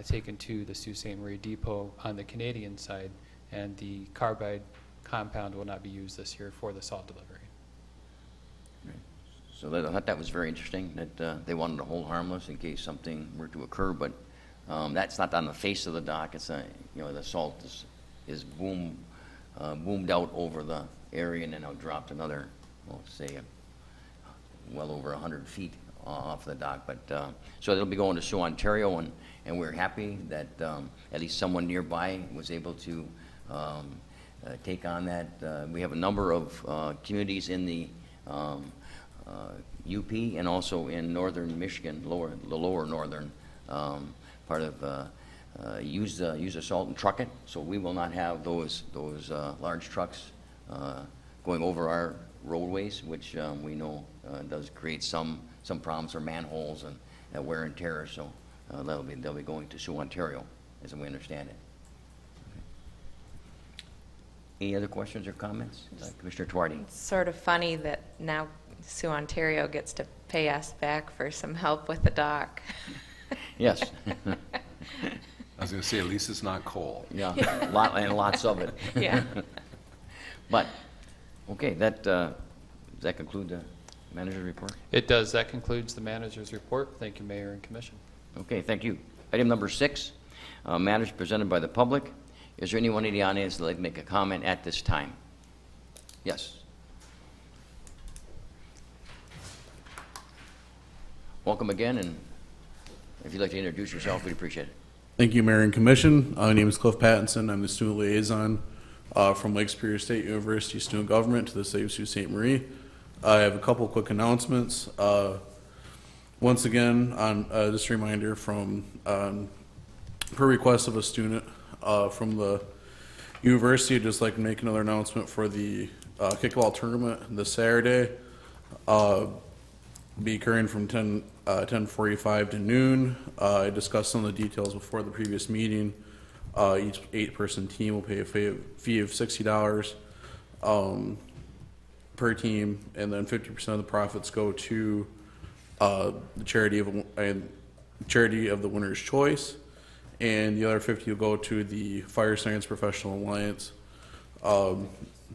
taken to the Sault Ste. Marie depot on the Canadian side, and the carbide compound will not be used this year for the salt delivery. So I thought that was very interesting, that they wanted to hold harmless in case something were to occur, but that's not on the face of the dock. It's the salt is boomed out over the area and then now dropped another, well, say, well over 100 feet off the dock. But so it'll be going to Sault, Ontario, and we're happy that at least someone nearby was able to take on that. We have a number of communities in the UP and also in northern Michigan, the lower northern part of use the salt and truck it. So we will not have those large trucks going over our roadways, which we know does create some problems for manholes and wear and tear. So they'll be going to Sault, Ontario, as we understand it. Any other questions or comments? Commissioner Tuardi. It's sort of funny that now Sault, Ontario gets to pay us back for some help with the dock. Yes. I was going to say, at least it's not coal. Yeah, lots of it. Yeah. But, okay, does that conclude the manager's report? It does. That concludes the manager's report. Thank you, Mayor and Commission. Okay, thank you. Item number 6, matters presented by the public. Is there anyone in the audience that would like to make a comment at this time? Yes. Welcome again, and if you'd like to introduce yourself, we'd appreciate it. Thank you, Mayor and Commission. My name is Cliff Pattinson. I'm the student liaison from Lake Superior State University Student Government to the State of Sault Ste. Marie. I have a couple quick announcements. Once again, on just a reminder from per request of a student from the university, I'd just like to make another announcement for the kickball tournament this Saturday. Be occurring from 10:45 to noon. I discussed some of the details before the previous meeting. Each 8-person team will pay a fee of $60 per team, and then 50% of the profits go to the charity of the winner's choice, and the other 50 will go to the Fire Science Professional Alliance,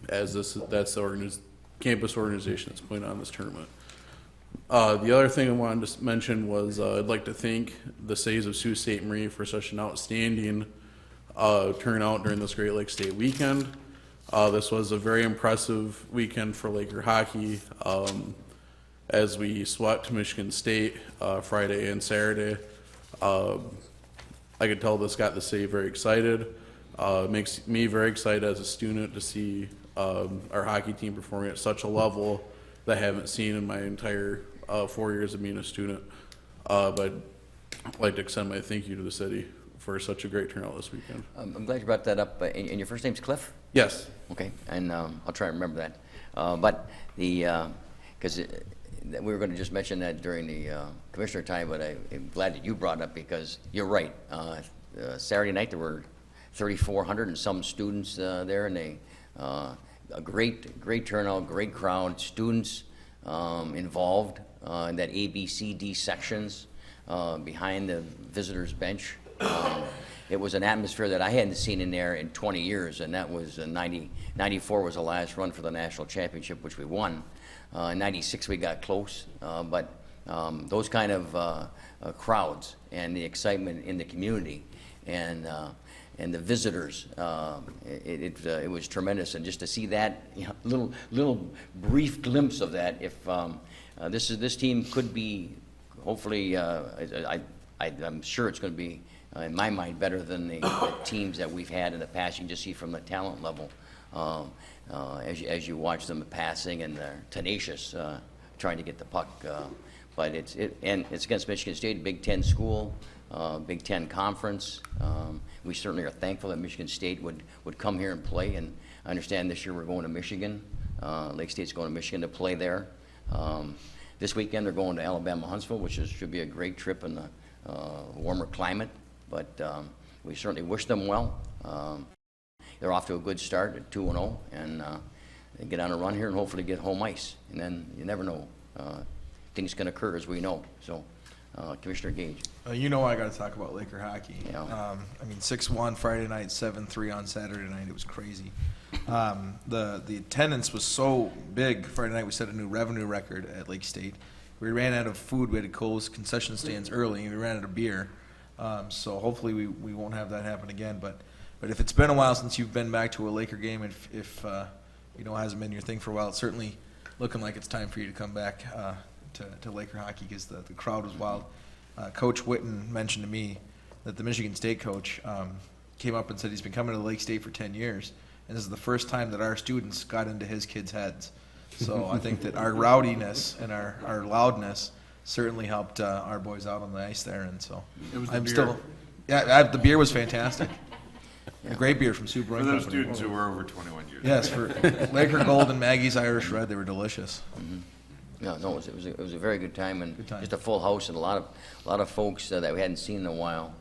as that's the campus organization that's putting on this tournament. The other thing I wanted to mention was I'd like to thank the Cities of Sault Ste. Marie for such an outstanding turnout during this Great Lakes State weekend. This was a very impressive weekend for Laker hockey as we swept Michigan State Friday and Saturday. I could tell this got the city very excited. It makes me very excited as a student to see our hockey team performing at such a level that I haven't seen in my entire 4 years of being a student. But I'd like to extend my thank you to the city for such a great turnout this weekend. I'm glad you brought that up. And your first name's Cliff? Yes. Okay, and I'll try to remember that. But because we were going to just mention that during the commissioner time, but I'm glad that you brought it up because you're right. Saturday night there were 3,400 and some students there, and a great turnout, great crowd, students involved in that A, B, C, D sections behind the visitors bench. It was an atmosphere that I hadn't seen in there in 20 years, and that was 94 was the last run for the national championship, which we won. In 96 we got close, but those kind of crowds and the excitement in the community and the visitors, it was tremendous. And just to see that, little brief glimpse of that, if this team could be, hopefully, I'm sure it's going to be, in my mind, better than the teams that we've had in the past. You can just see from the talent level as you watch them passing, and they're tenacious trying to get the puck. But it's against Michigan State, Big Ten school, Big Ten conference. we certainly are thankful that Michigan State would come here and play, and I understand this year we're going to Michigan. Lake State's going to Michigan to play there. This weekend they're going to Alabama-Huntsville, which should be a great trip in the warmer climate, but we certainly wish them well. They're off to a good start at 2-0, and they get on a run here and hopefully get home ice. And then you never know. Things can occur, as we know. So, Commissioner Gage. You know I got to talk about Laker hockey. Yeah. I mean, 6-1 Friday night, 7-3 on Saturday night. It was crazy. The attendance was so big Friday night. We set a new revenue record at Lake State. We ran out of food. We had to close concession stands early, and we ran out of beer. So hopefully we won't have that happen again. But if it's been a while since you've been back to a Laker game, if you know it hasn't been your thing for a while, it's certainly looking like it's time for you to come back to Laker hockey, because the crowd was wild. Coach Witten mentioned to me that the Michigan State coach came up and said he's been coming to Lake State for 10 years, and this is the first time that our students got into his kids' heads. So I think that our rowdiness and our loudness certainly helped our boys out on the ice there, and so It was the I'm beer. still, the beer was fantastic. A great beer from Sue Brewing For those Company. students who were over 21 years. Yes, for Laker Gold and Maggie's Irish Red, they were delicious. No, it was a very good time, and just a full house, and a lot of folks that we hadn't seen in a while,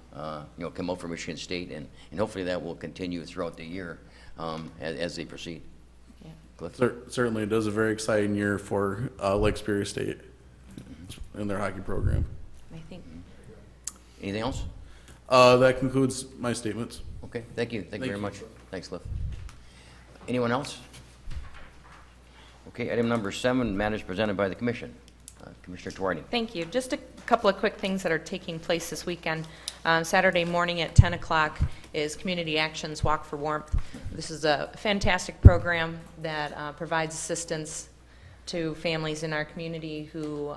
come out from Michigan State, and hopefully that will continue throughout the year as they proceed. Yeah. Cliff? Certainly, it is a very exciting year for Lake Superior State in their hockey program. I think. Anything else? That concludes my statements. Okay, thank you very much. Thanks, Cliff. Anyone else? Okay, item number 7, matters presented by the Commission. Commissioner Tuardi. Thank you. Just a couple of quick things that are taking place this weekend. Saturday morning at 10 o'clock is Community Actions Walk for Warmth. This is a fantastic program that provides assistance to families in our community who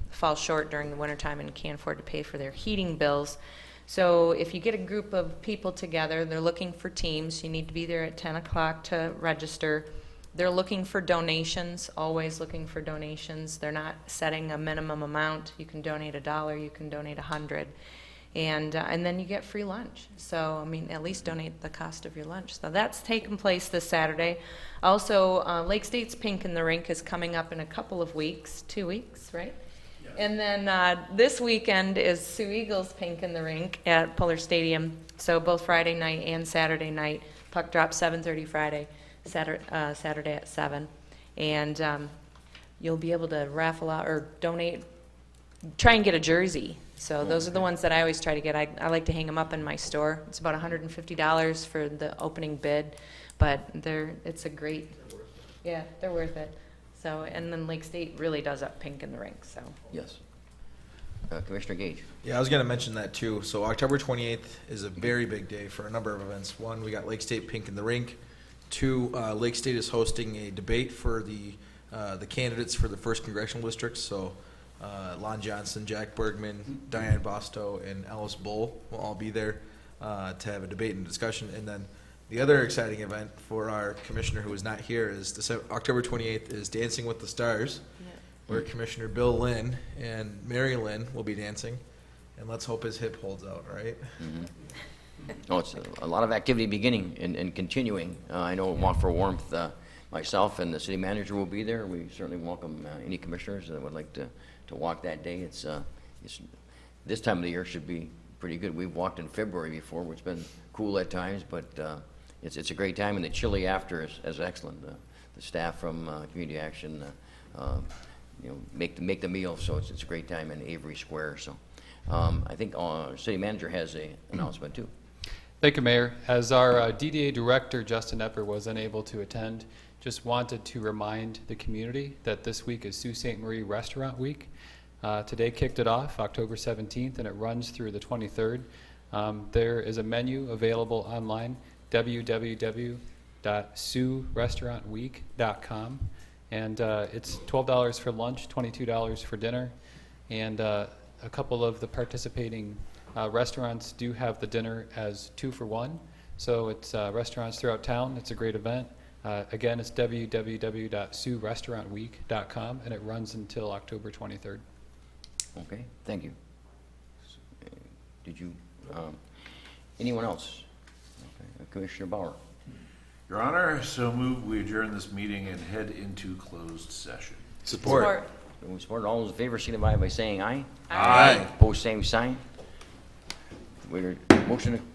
fall short during the wintertime and can't afford to pay for their heating bills. So if you get a group of people together, they're looking for teams. You need to be there at 10 o'clock to register. They're looking for donations, always looking for donations. They're not setting a minimum amount. You can donate $1, you can donate $100, and then you get free lunch. So, I mean, at least donate the cost of your lunch. So that's taking place this Saturday. Also, Lake State's Pink in the Rink is coming up in a couple of weeks, 2 weeks, right? Yes. And then this weekend is Sioux Eagles Pink in the Rink at Puller Stadium. So both Friday night and Saturday night. Puck drop 7:30 Friday. Saturday at 7, and you'll be able to raffle out or donate, try and get a jersey. So those are the ones that I always try to get. I like to hang them up in my store. It's about $150 for the opening bid, but it's a great, yeah, they're worth it. So, and then Lake State really does up Pink in the Rink. So Yes. Commissioner Gage. Yeah, I was going to mention that too. So October 28th is a very big day for a number of events. One, we got Lake State Pink in the Rink. 2, Lake State is hosting a debate for the candidates for the 1st congressional districts. So Lon Johnson, Jack Bergman, Diane Bostow, and Alice Bull will all be there to have a debate and discussion. And then the other exciting event for our commissioner who is not here is October 28th is Dancing with the Stars, where Commissioner Bill Lynn and Mary Lynn will be dancing. And let's hope his hip holds out, right? Mm-hmm. No, it's a lot of activity beginning and continuing. I know Walk for Warmth, myself and the city manager will be there. We certainly welcome any commissioners that would like to walk that day. It's this time of the year should be pretty good. We've walked in February before, which has been cool at times, but it's a great time, and the chili after is excellent. The staff from Community Action, make the meal, so it's a great time in Avery Square. So I think our city manager has an announcement too. Thank you, Mayor. As our DDA Director, Justin Epper, was unable to attend, just wanted to remind the community that this week is Sault Ste. Marie Restaurant Week. Today kicked it off, October 17th, and it runs through the 23rd. There is a menu available online, www.siouxrestaurantweek.com, and it's $12 for lunch, $22 for dinner, and a couple of the participating restaurants do have the dinner as 2 for 1. So it's restaurants throughout town. It's a great event. Again, it's www.siouxrestaurantweek.com, and it runs until October 23rd. Okay, thank you. Did you, anyone else? Commissioner Bauer. Your Honor, so move we adjourn this meeting and head into closed session. Support. Moving support. All those in favor signify by saying aye. Aye. Opposed, same sign. Motion. Motion approved.